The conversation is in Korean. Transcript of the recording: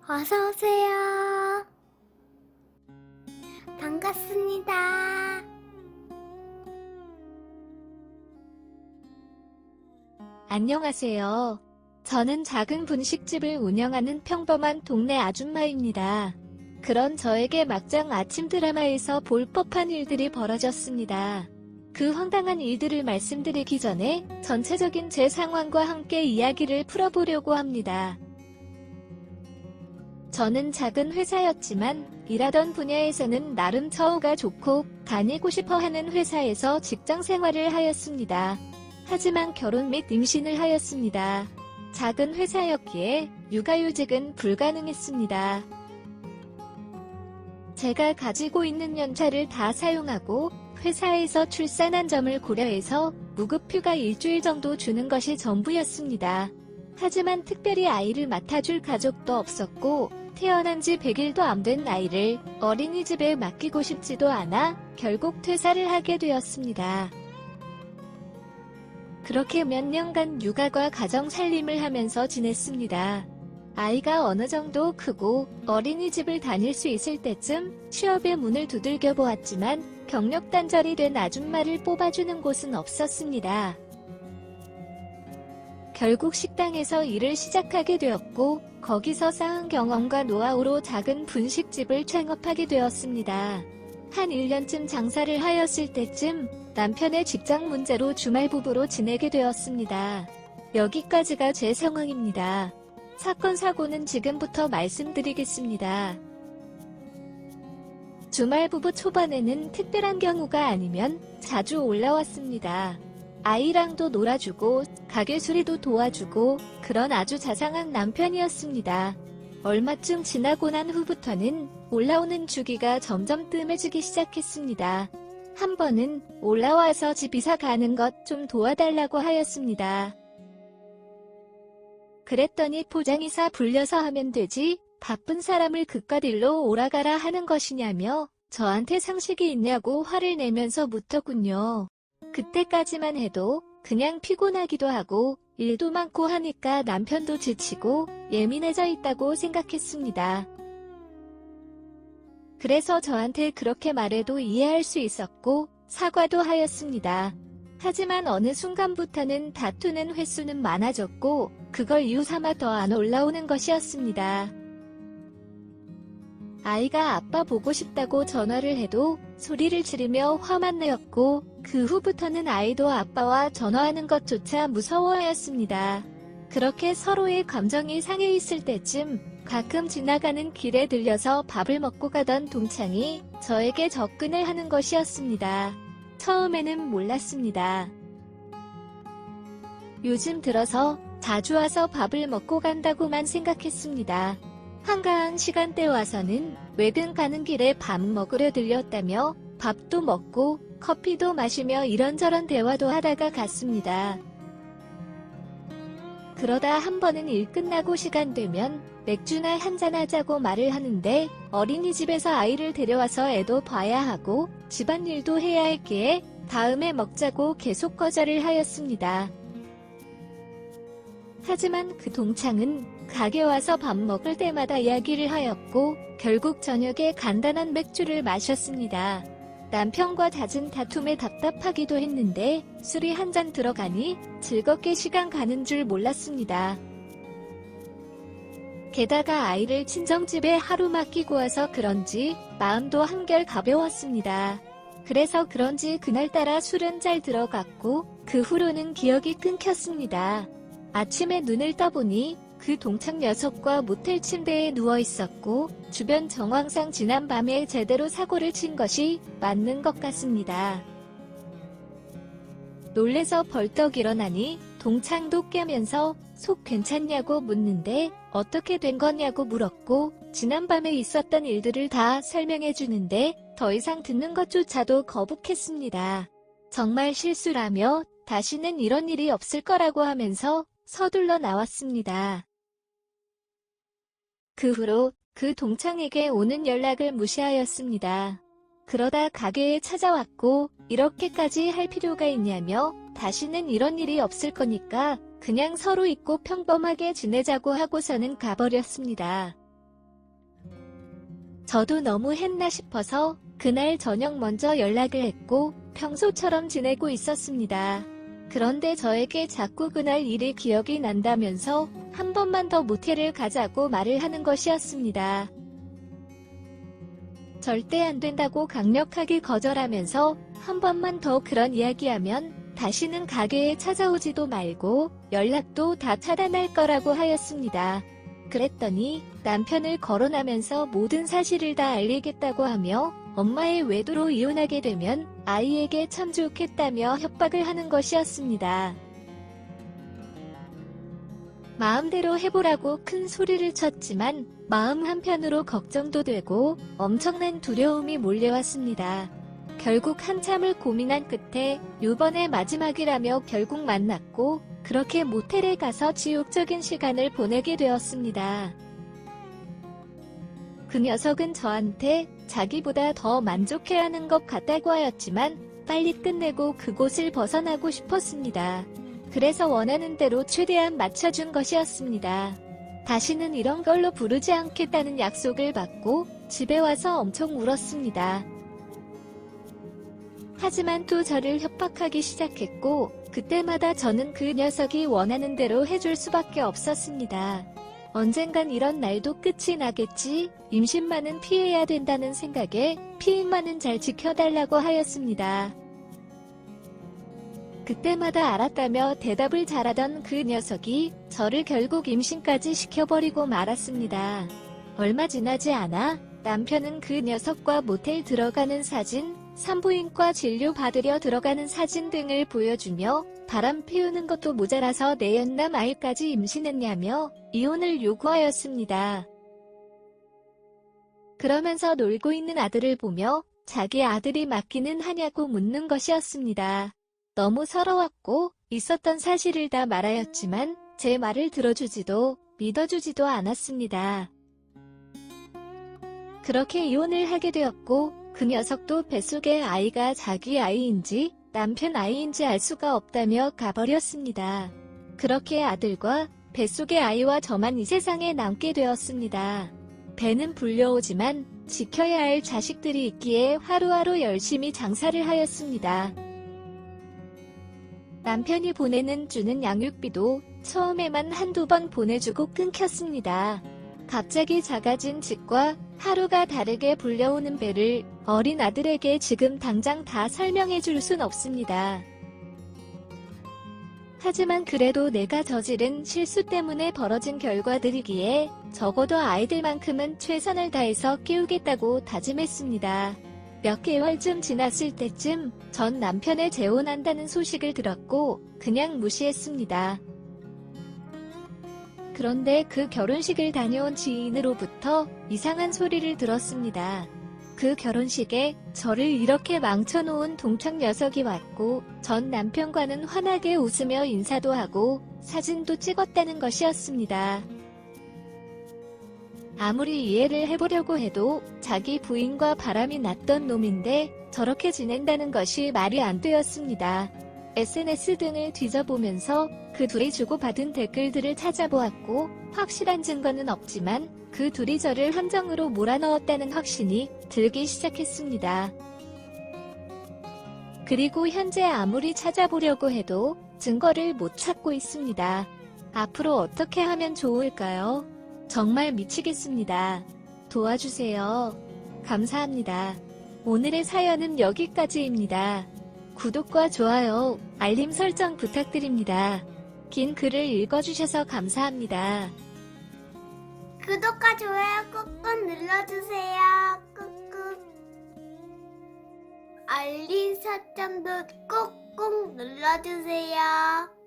어서오세요. 반갑습니다. 안녕하세요. 저는 작은 분식집을 운영하는 평범한 동네 아줌마입니다. 그런 저에게 막장 아침 드라마에서 볼 법한 일들이 벌어졌습니다. 그 황당한 일들을 말씀드리기 전에 전체적인 제 상황과 함께 이야기를 풀어보려고 합니다. 저는 작은 회사였지만 일하던 분야에서는 나름 처우가 좋고 다니고 싶어 하는 회사에서 직장 생활을 하였습니다. 하지만 결혼 및 임신을 하였습니다. 작은 회사였기에 육아휴직은 불가능했습니다. 제가 가지고 있는 연차를 다 사용하고 회사에서 출산한 점을 고려해서 무급휴가 일주일 정도 주는 것이 전부였습니다. 하지만 특별히 아이를 맡아줄 가족도 없었고 태어난 지 100일도 안 된 아이를 어린이집에 맡기고 싶지도 않아 결국 퇴사를 하게 되었습니다. 그렇게 몇 년간 육아과 가정 살림을 하면서 지냈습니다. 아이가 어느 정도 크고 어린이집을 다닐 수 있을 때쯤 취업의 문을 두들겨 보았지만 경력 단절이 된 아줌마를 뽑아주는 곳은 없었습니다. 결국 식당에서 일을 시작하게 되었고 거기서 쌓은 경험과 노하우로 작은 분식집을 창업하게 되었습니다. 한 1년쯤 장사를 하였을 때쯤 남편의 직장 문제로 주말 부부로 지내게 되었습니다. 여기까지가 제 상황입니다. 사건 사고는 지금부터 말씀드리겠습니다. 주말 부부 초반에는 특별한 경우가 아니면 자주 올라왔습니다. 아이랑도 놀아주고 가게 수리도 도와주고 그런 아주 자상한 남편이었습니다. 얼마쯤 지나고 난 후부터는 올라오는 주기가 점점 뜸해지기 시작했습니다. 한 번은 올라와서 집 이사 가는 것 좀 도와달라고 하였습니다. 그랬더니 포장이사 불려서 하면 되지 바쁜 사람을 그깟 일로 오라가라 하는 것이냐며 저한테 상식이 있냐고 화를 내면서 묻더군요. 그때까지만 해도 그냥 피곤하기도 하고 일도 많고 하니까 남편도 지치고 예민해져 있다고 생각했습니다. 그래서 저한테 그렇게 말해도 이해할 수 있었고 사과도 하였습니다. 하지만 어느 순간부터는 다투는 횟수는 많아졌고 그걸 이유 삼아 더 안 올라오는 것이었습니다. 아이가 아빠 보고 싶다고 전화를 해도 소리를 지르며 화만 내었고 그 후부터는 아이도 아빠와 전화하는 것조차 무서워하였습니다. 그렇게 서로의 감정이 상해 있을 때쯤 가끔 지나가는 길에 들려서 밥을 먹고 가던 동창이 저에게 접근을 하는 것이었습니다. 처음에는 몰랐습니다. 요즘 들어서 자주 와서 밥을 먹고 간다고만 생각했습니다. 한가한 시간대 와서는 외근 가는 길에 밥 먹으려 들렸다며 밥도 먹고 커피도 마시며 이런저런 대화도 하다가 갔습니다. 그러다 한 번은 일 끝나고 시간 되면 맥주나 한잔하자고 말을 하는데 어린이집에서 아이를 데려와서 애도 봐야 하고 집안일도 해야 했기에 다음에 먹자고 계속 거절을 하였습니다. 하지만 그 동창은 가게 와서 밥 먹을 때마다 이야기를 하였고 결국 저녁에 간단한 맥주를 마셨습니다. 남편과 잦은 다툼에 답답하기도 했는데 술이 한 잔 들어가니 즐겁게 시간 가는 줄 몰랐습니다. 게다가 아이를 친정집에 하루 맡기고 와서 그런지 마음도 한결 가벼웠습니다. 그래서 그런지 그날따라 술은 잘 들어갔고 그 후로는 기억이 끊겼습니다. 아침에 눈을 떠보니 그 동창 녀석과 모텔 침대에 누워 있었고 주변 정황상 지난밤에 제대로 사고를 친 것이 맞는 것 같습니다. 놀래서 벌떡 일어나니 동창도 깨면서 속 괜찮냐고 묻는데 어떻게 된 거냐고 물었고 지난밤에 있었던 일들을 다 설명해 주는데 더 이상 듣는 것조차도 거북했습니다. 정말 실수라며 다시는 이런 일이 없을 거라고 하면서 서둘러 나왔습니다. 그 후로 그 동창에게 오는 연락을 무시하였습니다. 그러다 가게에 찾아왔고 이렇게까지 할 필요가 있냐며 다시는 이런 일이 없을 거니까 그냥 서로 잊고 평범하게 지내자고 하고서는 가버렸습니다. 저도 너무 했나 싶어서 그날 저녁 먼저 연락을 했고 평소처럼 지내고 있었습니다. 그런데 저에게 자꾸 그날 일이 기억이 난다면서 한 번만 더 모텔을 가자고 말을 하는 것이었습니다. 절대 안 된다고 강력하게 거절하면서 한 번만 더 그런 이야기하면 다시는 가게에 찾아오지도 말고 연락도 다 차단할 거라고 하였습니다. 그랬더니 남편을 거론하면서 모든 사실을 다 알리겠다고 하며 엄마의 외도로 이혼하게 되면 아이에게 참 좋겠다며 협박을 하는 것이었습니다. 마음대로 해보라고 큰 소리를 쳤지만 마음 한편으로 걱정도 되고 엄청난 두려움이 몰려왔습니다. 결국 한참을 고민한 끝에 요번에 마지막이라며 결국 만났고 그렇게 모텔에 가서 지옥적인 시간을 보내게 되었습니다. 그 녀석은 저한테 자기보다 더 만족해하는 것 같다고 하였지만 빨리 끝내고 그곳을 벗어나고 싶었습니다. 그래서 원하는 대로 최대한 맞춰준 것이었습니다. 다시는 이런 걸로 부르지 않겠다는 약속을 받고 집에 와서 엄청 울었습니다. 하지만 또 저를 협박하기 시작했고 그때마다 저는 그 녀석이 원하는 대로 해줄 수밖에 없었습니다. 언젠간 이런 날도 끝이 나겠지, 임신만은 피해야 된다는 생각에 피임만은 잘 지켜달라고 하였습니다. 그때마다 알았다며 대답을 잘하던 그 녀석이 저를 결국 임신까지 시켜버리고 말았습니다. 얼마 지나지 않아 남편은 그 녀석과 모텔 들어가는 사진, 산부인과 진료 받으려 들어가는 사진 등을 보여주며 바람 피우는 것도 모자라서 내연남 아이까지 임신했냐며 이혼을 요구하였습니다. 그러면서 놀고 있는 아들을 보며 자기 아들이 맞기는 하냐고 묻는 것이었습니다. 너무 서러웠고 있었던 사실을 다 말하였지만 제 말을 들어주지도 믿어주지도 않았습니다. 그렇게 이혼을 하게 되었고 그 녀석도 뱃속의 아이가 자기 아이인지 남편 아이인지 알 수가 없다며 가버렸습니다. 그렇게 아들과 뱃속의 아이와 저만 이 세상에 남게 되었습니다. 배는 불려오지만 지켜야 할 자식들이 있기에 하루하루 열심히 장사를 하였습니다. 남편이 보내는 주는 양육비도 처음에만 한두 번 보내주고 끊겼습니다. 갑자기 작아진 집과 하루가 다르게 불려오는 배를 어린 아들에게 지금 당장 다 설명해 줄 순 없습니다. 하지만 그래도 내가 저지른 실수 때문에 벌어진 결과들이기에 적어도 아이들만큼은 최선을 다해서 키우겠다고 다짐했습니다. 몇 개월쯤 지났을 때쯤 전 남편의 재혼한다는 소식을 들었고 그냥 무시했습니다. 그런데 그 결혼식을 다녀온 지인으로부터 이상한 소리를 들었습니다. 그 결혼식에 저를 이렇게 망쳐놓은 동창 녀석이 왔고 전 남편과는 환하게 웃으며 인사도 하고 사진도 찍었다는 것이었습니다. 아무리 이해를 해보려고 해도 자기 부인과 바람이 났던 놈인데 저렇게 지낸다는 것이 말이 안 되었습니다. SNS 등을 뒤져보면서 그 둘이 주고받은 댓글들을 찾아보았고 확실한 증거는 없지만 그 둘이 저를 함정으로 몰아넣었다는 확신이 들기 시작했습니다. 그리고 현재 아무리 찾아보려고 해도 증거를 못 찾고 있습니다. 앞으로 어떻게 하면 좋을까요? 정말 미치겠습니다. 도와주세요. 감사합니다. 오늘의 사연은 여기까지입니다. 구독과 좋아요, 알림 설정 부탁드립니다. 긴 글을 읽어주셔서 감사합니다. 구독과 좋아요 꾹꾹 눌러주세요. 꾹꾹. 알림 설정도 꾹꾹 눌러주세요.